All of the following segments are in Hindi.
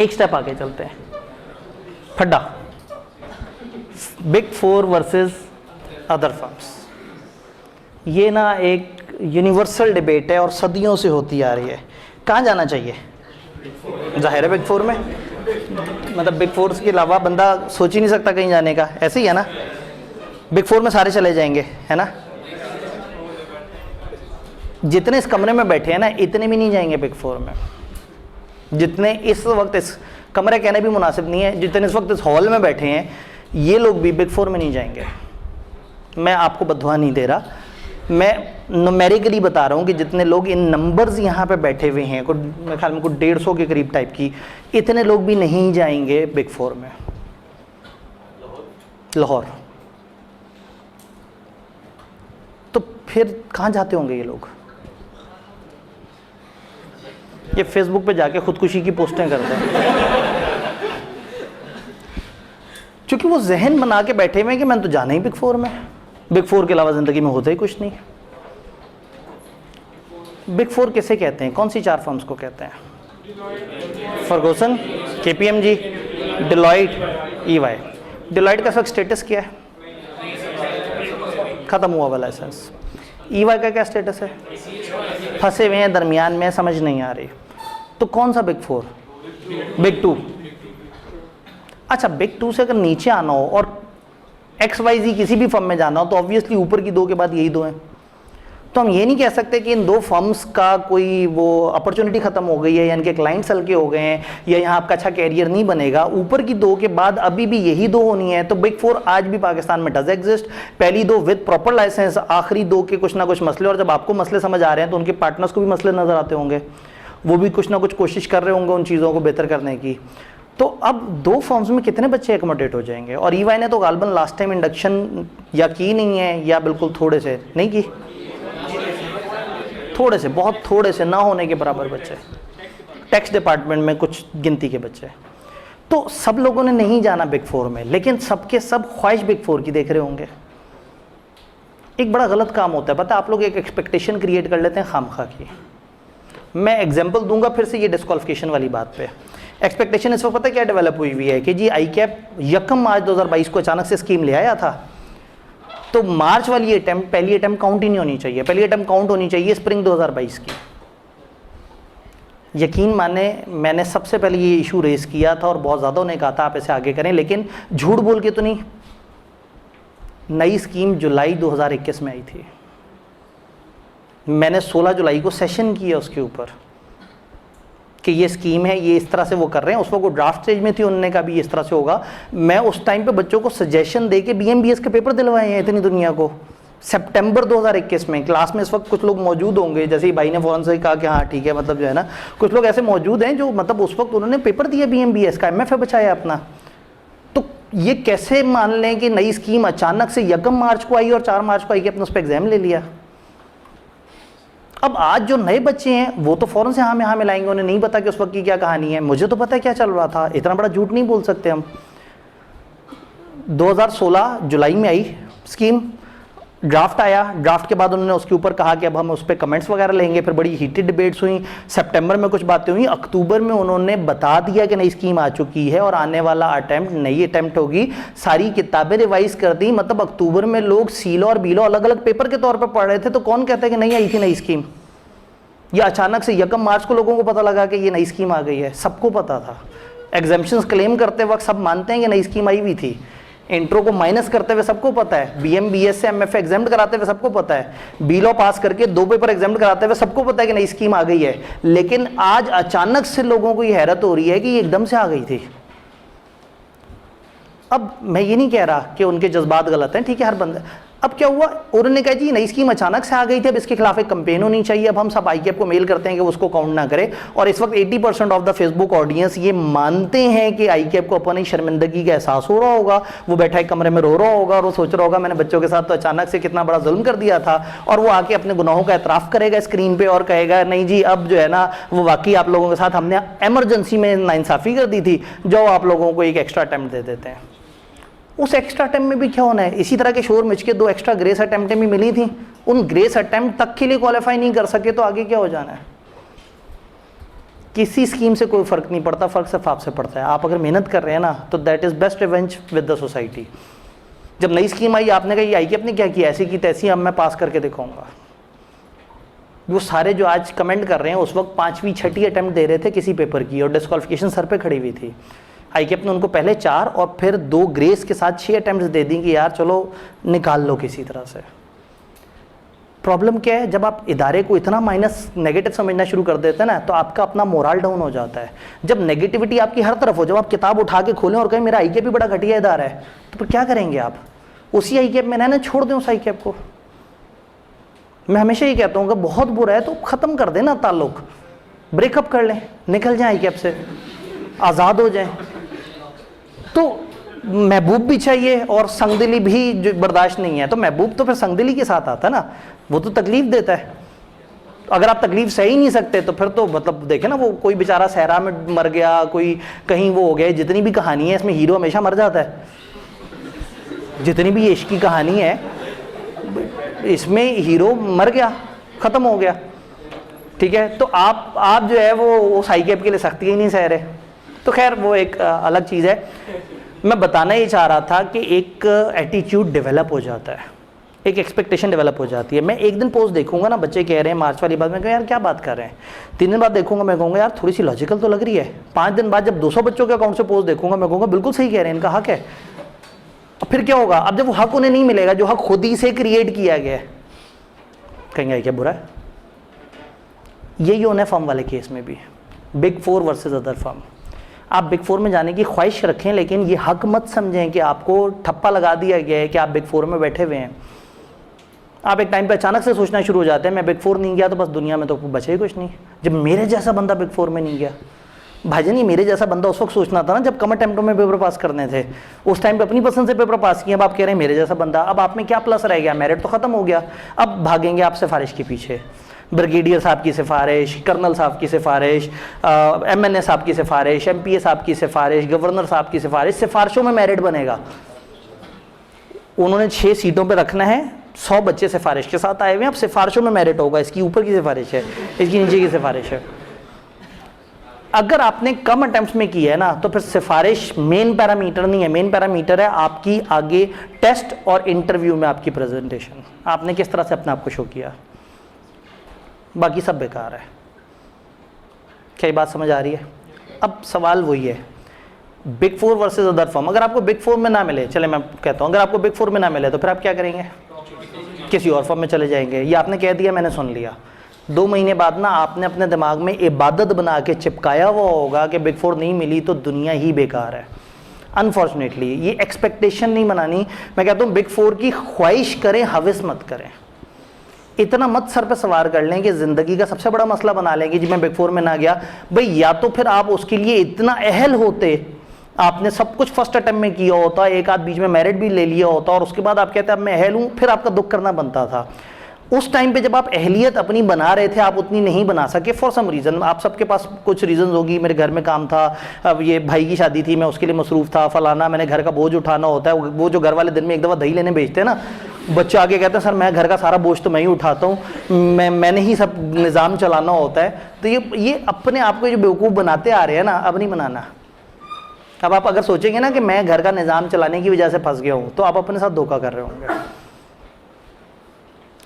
एक स्टेप आगे चलते हैं, फड्डा, big four versus other firms. ये ना एक यूनिवर्सल डिबेट है और सदियों से होती आ रही है। कहाँ जाना चाहिए? जाहिर है बिग फोर में, मतलब बिग फोर के अलावा बंदा सोच ही नहीं सकता कहीं जाने का, ऐसे ही है ना। बिग फोर में सारे चले जाएंगे, है ना। जितने इस कमरे में बैठे हैं ना, इतने भी नहीं जाएंगे बिग फोर में। जितने इस वक्त, इस कमरे कहने भी मुनासिब नहीं है, जितने इस वक्त इस हॉल में बैठे हैं, ये लोग भी बिग फोर में नहीं जाएंगे। मैं आपको बददुआ नहीं दे रहा, मैं न्यूमेरिकली बता रहा हूँ कि जितने लोग इन नंबर्स यहाँ पे बैठे हुए हैं, मेरे ख्याल में कुछ 150 के करीब टाइप की, इतने लोग भी नहीं जाएंगे बिग फोर में। लाहौर, तो फिर कहाँ जाते होंगे ये लोग? ये फेसबुक पे जाके खुदकुशी की पोस्टें करते हैं, क्योंकि वो जहन बना के बैठे हुए हैं कि मैंने तो जाना ही बिग फोर में, बिग फोर के अलावा ज़िंदगी में होता ही कुछ नहीं। बिग फोर किसे कहते हैं? कौन सी 4 फर्म्स को कहते हैं? Ferguson, KPMG, Deloitte, EY। Deloitte का सब स्टेटस क्या है? ख़त्म हुआ वाला लाइसेंस। EY का क्या स्टेटस है? फंसे हुए हैं दरमियान में, समझ नहीं आ रही। तो कौन सा बिग फोर? बिग 2। अच्छा, बिग 2 से अगर नीचे आना हो और XYZ किसी भी फर्म में जाना हो, तो ऑब्वियसली ऊपर की 2 के बाद यही 2 हैं। तो हम ये नहीं कह सकते कि इन 2 फर्म्स का कोई वो अपॉर्चुनिटी ख़त्म हो गई है या इनके क्लाइंट्स हल्के हो गए हैं या यहाँ आपका अच्छा कैरियर नहीं बनेगा। ऊपर की 2 के बाद अभी भी यही 2 होनी है। तो बिग फोर आज भी पाकिस्तान में डज एग्जिस्ट। पहली 2 विद प्रॉपर लाइसेंस, आखिरी 2 के कुछ ना कुछ मसले, और जब आपको मसले समझ आ रहे हैं तो उनके पार्टनर्स को भी मसले नज़र आते होंगे, वो भी कुछ ना कुछ कोशिश कर रहे होंगे उन चीज़ों को बेहतर करने की। तो अब 2 फॉर्म्स में कितने बच्चे एकोमोडेट हो जाएंगे? और EY ने तो गालबन लास्ट टाइम इंडक्शन या की नहीं है या बिल्कुल थोड़े से नहीं की, थोड़े से, बहुत थोड़े से, ना होने के बराबर बच्चे, टैक्स डिपार्टमेंट में कुछ गिनती के बच्चे। तो सब लोगों ने नहीं जाना बिग फोर में, लेकिन सबके सब ख्वाहिश बिग फोर की देख रहे होंगे। एक बड़ा गलत काम होता है, पता है, आप लोग एक एक्सपेक्टेशन क्रिएट कर लेते हैं खामखा की। मैं एग्जाम्पल दूंगा फिर से ये डिस्क्वालिफिकेशन वाली बात पे। एक्सपेक्टेशन इस वक्त पता है क्या डेवलप हुई है कि जी ICAP 1 मार्च 2022 को अचानक से स्कीम ले आया था, तो मार्च वाली अटेम्प्ट, पहली अटेम्प्ट काउंट ही नहीं होनी चाहिए। पहली अटेम्प्ट काउंट होनी चाहिए स्प्रिंग 2022 की। यकीन माने, मैंने सबसे पहले ये इशू रेस किया था और बहुत ज़्यादा उन्हें कहा था आप इसे आगे करें, लेकिन झूठ बोल के तो नहीं। नई स्कीम जुलाई 2021 में आई थी, मैंने 16 जुलाई को सेशन किया उसके ऊपर कि ये स्कीम है, ये इस तरह से वो कर रहे हैं। उस वक्त वो ड्राफ्ट स्टेज में थी, उन्होंने कहा भी इस तरह से होगा। मैं उस टाइम पे बच्चों को सजेशन दे के BMBS के पेपर दिलवाए हैं इतनी दुनिया को। सितंबर 2021 में क्लास में इस वक्त कुछ लोग मौजूद होंगे, जैसे ही भाई ने फ़ौरन से कहा कि हाँ ठीक है, मतलब जो है ना, कुछ लोग ऐसे मौजूद हैं जो मतलब उस वक्त उन्होंने पेपर दिया BMBS का, MFA बचाया अपना। तो ये कैसे मान लें कि नई स्कीम अचानक से 1 मार्च को आई और 4 मार्च को आई कि अपने उस पर एग्जाम ले लिया। अब आज जो नए बच्चे हैं वो तो फ़ौरन से हाँ में हाँ मिलाएंगे, उन्हें नहीं पता कि उस वक्त की क्या कहानी है। मुझे तो पता है क्या चल रहा था, इतना बड़ा झूठ नहीं बोल सकते हम। 2016 जुलाई में आई स्कीम, ड्राफ्ट आया, ड्राफ्ट के बाद उन्होंने उसके ऊपर कहा कि अब हम उस पर कमेंट्स वगैरह लेंगे, फिर बड़ी हीटेड डिबेट्स हुई। सितंबर में कुछ बातें हुई, अक्टूबर में उन्होंने बता दिया कि नई स्कीम आ चुकी है और आने वाला अटैम्प्ट नई अटैम्प्ट होगी। सारी किताबें रिवाइज कर दी, मतलब अक्टूबर में लोग सीलो और बीलो अलग अलग पेपर के तौर पर पढ़ रहे थे। तो कौन कहता है कि नहीं आई थी नई स्कीम? या अचानक से 1 मार्च को लोगों को पता लगा कि ये नई स्कीम आ गई है? सबको पता था। एग्जाम्पशंस क्लेम करते वक्त सब मानते हैं कि नई स्कीम आई हुई थी। इंट्रो को माइनस करते हुए सबको पता है, BMBS से MFA एग्जाम्प्ट कराते हुए सबको पता है, बीलो पास करके 2 पेपर एग्जाम्प्ट कराते हुए सबको पता है कि नई स्कीम आ गई है। लेकिन आज अचानक से लोगों को ये हैरत हो रही है कि ये एकदम से आ गई थी। अब मैं ये नहीं कह रहा कि उनके जज्बात गलत हैं, ठीक है, हर बंदा। अब क्या हुआ, उन्होंने कहा जी नई स्कीम अचानक से आ गई थी, अब इसके खिलाफ एक कंपेन होनी चाहिए। अब हम सब ICAP को मेल करते हैं कि उसको काउंट ना करे। और इस वक्त 80% ऑफ द फेसबुक ऑडियंस ये मानते हैं कि ICAP को अपनी शर्मिंदगी का एहसास हो रहा होगा। वो बैठा एक कमरे में रो रहा होगा और वो सोच रहा होगा मैंने बच्चों के साथ तो अचानक से कितना बड़ा जुल्म कर दिया था। और वो आके अपने गुनाहों का एतराफ़ करेगा स्क्रीन पर और कहेगा नहीं जी अब जो है ना वो वाकई आप लोगों के साथ हमने एमरजेंसी में नाइंसाफ़ी कर दी थी, जो आप लोगों को एक एक्स्ट्रा अटैम्प्ट दे देते हैं। उस एक्स्ट्रा अटैम्प्ट में भी क्या होना है? इसी तरह के शोर मच के 2 एक्स्ट्रा ग्रेस अटैम्प्टें भी मिली थी, उन ग्रेस अटैम्प्ट तक के लिए क्वालिफाई नहीं कर सके तो आगे क्या हो जाना है? किसी स्कीम से कोई फ़र्क नहीं पड़ता, फ़र्क सिर्फ आपसे पड़ता है। आप अगर मेहनत कर रहे हैं ना तो that is best revenge with the society. जब नई स्कीम आई आपने कहा ये आई कि आपने क्या किया, ऐसी की तैसी, अब मैं पास करके दिखाऊंगा। वो सारे जो आज कमेंट कर रहे हैं उस वक्त 5वीं 6ठी अटैम्प्ट दे रहे थे किसी पेपर की और डिस्क्वालिफिकेशन सर पे खड़ी हुई थी। आईकेएफ ने उनको पहले 4 और फिर 2 ग्रेस के साथ 6 अटैम्प्ट दे दी कि यार चलो निकाल लो किसी तरह से। प्रॉब्लम क्या है, जब आप इदारे को इतना माइनस नेगेटिव समझना शुरू कर देते हैं ना तो आपका अपना मोरल डाउन हो जाता है। जब नेगेटिविटी आपकी हर तरफ हो, जब आप किताब उठा के खोलें और कहें मेरा आईकेएफ भी बड़ा घटिया इदारा है, तो फिर क्या करेंगे आप? उसी आईकेएफ में रहना, छोड़ दें उस आईकेएफ को। मैं हमेशा ये कहता हूँ कि बहुत बुरा है तो ख़त्म कर देना ताल्लुक, ब्रेकअप कर लें, निकल जाएं आईकेएफ से, आज़ाद हो जाएं। तो महबूब भी चाहिए और संगदिली भी जो बर्दाश्त नहीं है, तो महबूब तो फिर संगदिली के साथ आता है ना, वो तो तकलीफ देता है। अगर आप तकलीफ सह ही नहीं सकते तो फिर तो मतलब देखें ना, वो कोई बेचारा सहरा में मर गया, कोई कहीं वो हो गया, जितनी भी कहानी है इसमें हीरो हमेशा मर जाता है। जितनी भी इश्क की कहानी है इसमें हीरो मर गया, ख़त्म हो गया, ठीक है। तो आप जो है वो उस आईकेएफ के लिए सख्ती ही नहीं सह रहे। तो खैर वो एक अलग चीज़ है। मैं बताना ही चाह रहा था कि एक एटीट्यूड डेवलप हो जाता है, एक एक्सपेक्टेशन डेवलप हो जाती है। मैं एक दिन पोस्ट देखूंगा ना, बच्चे कह रहे हैं मार्च वाली बात, मैं कहूँ यार क्या बात कर रहे हैं। 3 दिन बाद देखूंगा, मैं कहूँगा यार थोड़ी सी लॉजिकल तो लग रही है। 5 दिन बाद जब 200 बच्चों के अकाउंट से पोस्ट देखूंगा, मैं कहूँगा बिल्कुल सही कह रहे हैं, इनका हक है। अब फिर क्या होगा, अब जब वो हक उन्हें नहीं मिलेगा जो हक खुद ही से क्रिएट किया गया है, कहेंगे क्या बुरा है। यही होना है फर्म वाले केस में भी, बिग 4 वर्सेस अदर फर्म। आप बिग 4 में जाने की ख्वाहिश रखें, लेकिन ये हक मत समझें कि आपको ठप्पा लगा दिया गया है कि आप बिग 4 में बैठे हुए हैं। आप एक टाइम पे अचानक से सोचना शुरू हो जाते हैं मैं बिग 4 नहीं गया तो बस दुनिया में तो बचे ही कुछ नहीं। जब मेरे जैसा बंदा बिग 4 में नहीं गया, भाईजान ये मेरे जैसा बंदा उस वक्त सोचना था ना जब कम अटेम्प्टों में पेपर पास करने थे, उस टाइम पे अपनी पसंद से पेपर पास किए। अब आप कह रहे हैं मेरे जैसा बंदा, अब आप में क्या प्लस रह गया, मेरिट तो खत्म हो गया। अब भागेंगे आप सिफारिश के पीछे, ब्रिगेडियर साहब की सिफारिश, कर्नल साहब की सिफारिश, MNA साहब की सिफारिश, MPA साहब की सिफारिश, गवर्नर साहब की सिफारिश। सिफारिशों में मेरिट बनेगा। उन्होंने 6 सीटों पे रखना है, 100 बच्चे सिफारिश के साथ आए हुए हैं, अब सिफारिशों में मेरिट होगा। इसकी ऊपर की सिफारिश है, इसकी नीचे की सिफारिश है। अगर आपने कम अटेम्प्ट्स में किया है ना तो फिर सिफारिश मेन पैरामीटर नहीं है। मेन पैरामीटर है आपकी आगे टेस्ट और इंटरव्यू में आपकी प्रेजेंटेशन, आपने किस तरह से अपने आप को शो किया। बाकी सब बेकार है। क्या बात समझ आ रही है? अब सवाल वही है, बिग 4 वर्सेस अदर फर्म। अगर आपको बिग 4 में ना मिले, चले मैं कहता हूँ अगर आपको बिग 4 में ना मिले तो फिर आप क्या करेंगे? किसी और फर्म में चले जाएंगे। ये आपने कह दिया, मैंने सुन लिया। 2 महीने बाद ना आपने अपने दिमाग में इबादत बना के चिपकाया हुआ होगा कि बिग 4 नहीं मिली तो दुनिया ही बेकार है। अनफॉर्चुनेटली ये एक्सपेक्टेशन नहीं बनानी। मैं कहता हूँ बिग 4 की ख्वाहिश करें, हविस मत करें। इतना मत सर पे सवार कर लें कि ज़िंदगी का सबसे बड़ा मसला बना लें कि जी मैं बिग 4 में ना गया। भाई या तो फिर आप उसके लिए इतना अहल होते, आपने सब कुछ फर्स्ट अटेम्प्ट में किया होता, एक आध बीच में मेरिट भी ले लिया होता और उसके बाद आप कहते हैं अब मैं अहल हूँ, फिर आपका दुख करना बनता था। उस टाइम पे जब आप अहलियत अपनी बना रहे थे आप उतनी नहीं बना सके फॉर सम रीज़न। आप सबके पास कुछ रीज़न होगी, मेरे घर में काम था, अब ये भाई की शादी थी मैं उसके लिए मसरूफ़ था, फलाना, मैंने घर का बोझ उठाना होता है। वो जो घर वाले दिन में एक दफ़ा दही लेने भेजते हैं ना, बच्चे आगे कहते हैं सर मैं घर का सारा बोझ तो मैं ही उठाता हूँ, मैंने ही सब निज़ाम चलाना होता है। तो ये अपने आप को जो बेवकूफ़ बनाते आ रहे हैं ना, अब नहीं बनाना। अब आप अगर सोचेंगे ना कि मैं घर का निज़ाम चलाने की वजह से फंस गया हूँ तो आप अपने साथ धोखा कर रहे होंगे।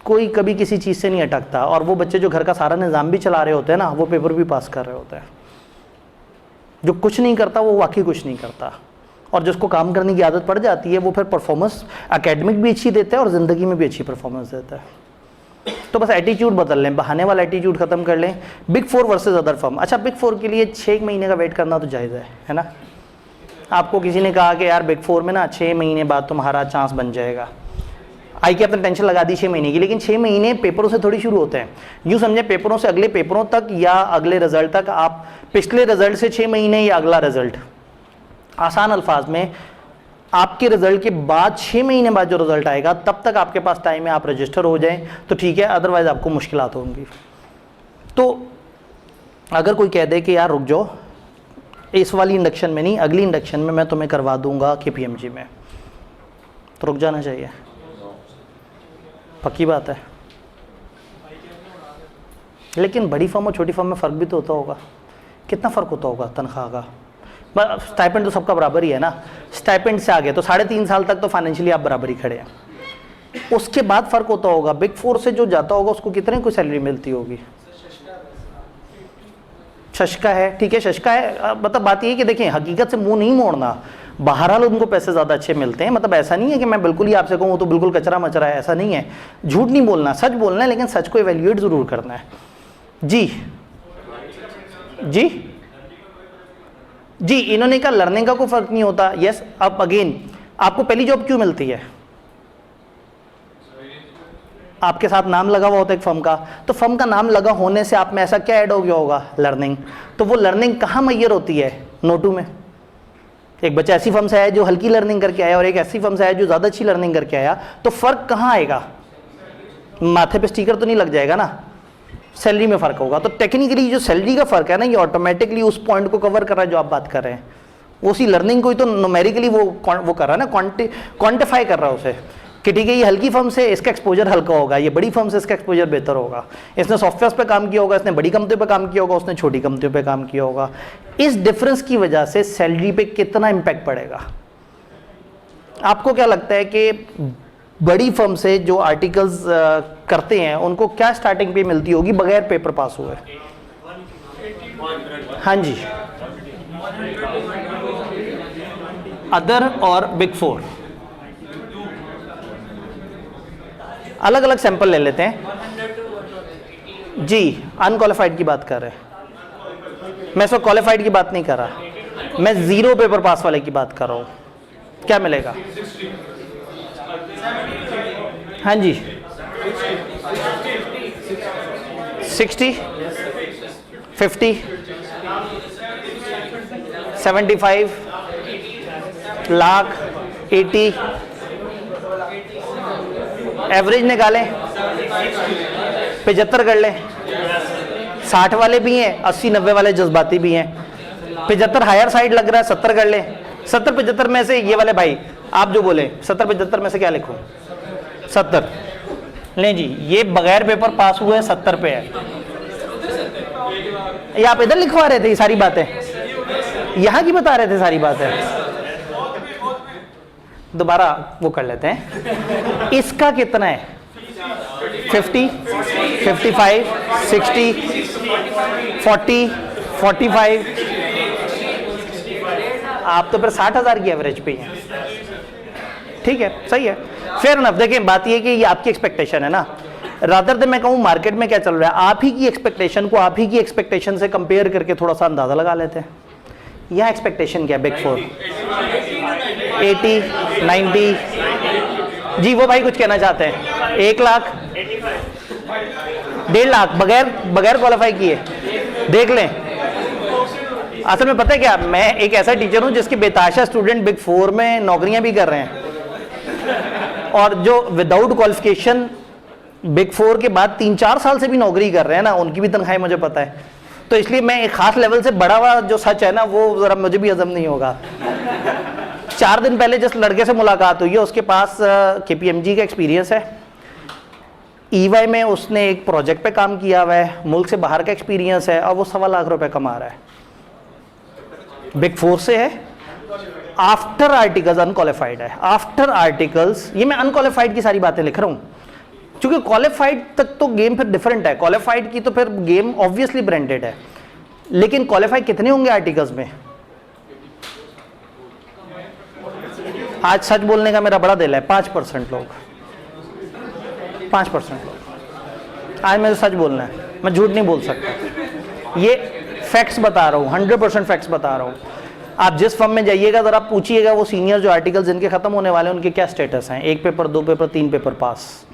कोई कभी किसी चीज़ से नहीं अटकता, और वो बच्चे जो घर का सारा निज़ाम भी चला रहे होते हैं ना वो पेपर भी पास कर रहे होते हैं। जो कुछ नहीं करता वो वाकई कुछ नहीं करता, और जिसको काम करने की आदत पड़ जाती है वो फिर परफॉर्मेंस एकेडमिक भी अच्छी देता है और ज़िंदगी में भी अच्छी परफॉर्मेंस देता है। तो बस एटीट्यूड बदल लें, बहाने वाला एटीट्यूड ख़त्म कर लें। Big 4 versus other firm. अच्छा, बिग 4 के लिए 6 महीने का वेट करना तो जायज़ है ना। आपको किसी ने कहा कि यार बिग 4 में ना 6 महीने बाद तुम्हारा चांस बन जाएगा, आई के अपने टेंशन लगा दी 6 महीने की, लेकिन 6 महीने पेपरों से थोड़ी शुरू होते हैं। यूँ समझे पेपरों से अगले पेपरों तक या अगले रिजल्ट तक, आप पिछले रिजल्ट से 6 महीने या अगला रिजल्ट। आसान अल्फाज में आपके रिजल्ट के बाद 6 महीने बाद जो रिजल्ट आएगा तब तक आपके पास टाइम है, आप रजिस्टर हो जाएं तो ठीक है, अदरवाइज आपको मुश्किलात होंगी। तो अगर कोई कह दे कि यार रुक जाओ, इस वाली इंडक्शन में नहीं अगली इंडक्शन में मैं तुम्हें करवा दूंगा KPMG में, तो रुक जाना चाहिए। पक्की बात है। लेकिन बड़ी फर्म और छोटी फर्म में फ़र्क भी तो होता होगा। कितना फ़र्क होता होगा तनख्वाह का? स्टाइपेंड तो सबका बराबर ही है ना, स्टाइपेंड से आगे तो 3.5 साल तक तो फाइनेंशियली आप बराबर ही खड़े हैं, उसके बाद फ़र्क होता होगा। बिग 4 से जो जाता होगा उसको कितने कोई सैलरी मिलती होगी? शशका है, ठीक है शशका है, मतलब बात ये है कि देखें हकीकत से मुंह नहीं मोड़ना, बहरहाल उनको पैसे ज़्यादा अच्छे मिलते हैं, मतलब ऐसा नहीं है कि मैं बिल्कुल ही आपसे कहूँ तो बिल्कुल कचरा मचरा है, ऐसा नहीं है, झूठ नहीं बोलना, सच बोलना है, लेकिन सच को एवेल्यूएट ज़रूर करना है। जी जी जी, इन्होंने कहा लर्निंग का कोई फ़र्क नहीं होता। यस, अब अगेन आपको पहली जॉब क्यों मिलती है? आपके साथ नाम लगा हुआ होता है एक फर्म का, तो फर्म का नाम लगा होने से आप में ऐसा क्या ऐड हो गया होगा? लर्निंग। तो वो लर्निंग कहाँ मैयर होती है? नोटू में। एक बच्चा ऐसी फर्म से आया जो हल्की लर्निंग करके आया और एक ऐसी फर्म से आया जो ज़्यादा अच्छी लर्निंग करके आया, तो फ़र्क कहाँ आएगा? माथे पे स्टिकर तो नहीं लग जाएगा ना, सैलरी में फ़र्क होगा। तो टेक्निकली जो सैलरी का फ़र्क है ना, ये ऑटोमेटिकली उस पॉइंट को कवर कर रहा है जो आप बात कर रहे हैं, उसी लर्निंग को ही तो न्यूमेरिकली वो कर रहा है ना, क्वांटिफाई कर रहा है उसे कि ठीक है ये हल्की फर्म से इसका एक्सपोजर हल्का होगा, ये बड़ी फर्म से इसका एक्सपोजर बेहतर होगा, इसने सॉफ्टवेयर पे काम किया होगा, इसने बड़ी कंपनी पे काम किया होगा, उसने छोटी कंपनियों पे काम किया होगा। इस डिफरेंस की वजह से सैलरी पे कितना इम्पैक्ट पड़ेगा? आपको क्या लगता है कि बड़ी फर्म से जो आर्टिकल्स करते हैं उनको क्या स्टार्टिंग पे मिलती होगी बगैर पेपर पास हुए? हाँ जी, अदर और बिग 4 अलग अलग सैंपल ले लेते हैं जी। अनक्वालिफाइड की बात कर रहे हैं, मैं इसमें क्वालिफाइड की बात नहीं कर रहा, मैं 0 पेपर पास वाले की बात कर रहा हूँ। क्या मिलेगा? हाँ जी, 60, 50, 75, लाख, 80, एवरेज निकालें, 75 कर लें। 60 वाले भी हैं, 80-90 वाले जज्बाती भी हैं। 75 हायर साइड लग रहा है, 70 कर लें। 70-75 में से ये वाले भाई आप जो बोले 70-75 में से क्या लिखूं? 70 लें जी, ये बगैर पेपर पास हुए 70 पे है। ये आप इधर लिखवा रहे थे ये सारी बातें, यहाँ की बता रहे थे सारी बातें। दोबारा वो कर लेते हैं, इसका कितना है? 50, 55, 60, 40, 45। आप तो फिर 60,000 की एवरेज पे हैं। ठीक है, सही है, फेयर इनफ। देखिए बात ये कि ये आपकी एक्सपेक्टेशन है ना, रादर देन मैं कहूँ मार्केट में क्या चल रहा है, आप ही की एक्सपेक्टेशन को आप ही की एक्सपेक्टेशन से कंपेयर करके थोड़ा सा अंदाजा लगा लेते हैं। यहाँ एक्सपेक्टेशन क्या है? बिग 4 80, 90 जी। वो भाई कुछ कहना चाहते हैं? 1 लाख, 1.5 लाख बगैर क्वालिफाई किए, देख लें। असल में पता है क्या, मैं एक ऐसा टीचर हूं जिसके बेताशा स्टूडेंट बिग 4 में नौकरियां भी कर रहे हैं, और जो विदाउट क्वालिफिकेशन बिग 4 के बाद 3-4 साल से भी नौकरी कर रहे हैं ना, उनकी भी तनख्वाहें मुझे पता है। तो इसलिए मैं एक खास लेवल से बड़ा हुआ जो सच है ना, वो जरा मुझे भी हजम नहीं होगा। 4 दिन पहले जिस लड़के से मुलाकात हुई है, उसके पास KPMG का एक्सपीरियंस है, EY में उसने एक प्रोजेक्ट पे काम किया हुआ है, मुल्क से बाहर का एक्सपीरियंस है, और वो 1.25 लाख रुपए कमा रहा है। बिग 4 से है, आफ्टर आर्टिकल्स अनक्वालिफाइड है। आफ्टर आर्टिकल्स, ये मैं अनक्वालिफाइड की सारी बातें लिख रहा हूँ, क्योंकि क्वालिफाइड तक तो गेम फिर डिफरेंट है, क्वालिफाइड की तो फिर गेम ऑब्वियसली ब्रांडेड है। लेकिन क्वालिफाइड कितने होंगे आर्टिकल्स में? आज सच बोलने का मेरा बड़ा दिल है, 5% लोग, 5% लोग। आज मुझे सच बोलना है, मैं झूठ नहीं बोल सकता, ये फैक्ट्स बता रहा हूँ, 100% फैक्ट्स बता रहा हूँ। आप जिस फर्म में जाइएगा जरा पूछिएगा वो सीनियर जो आर्टिकल्स जिनके खत्म होने वाले हैं उनके क्या स्टेटस हैं, 1 पेपर, 2 पेपर, 3 पेपर पास।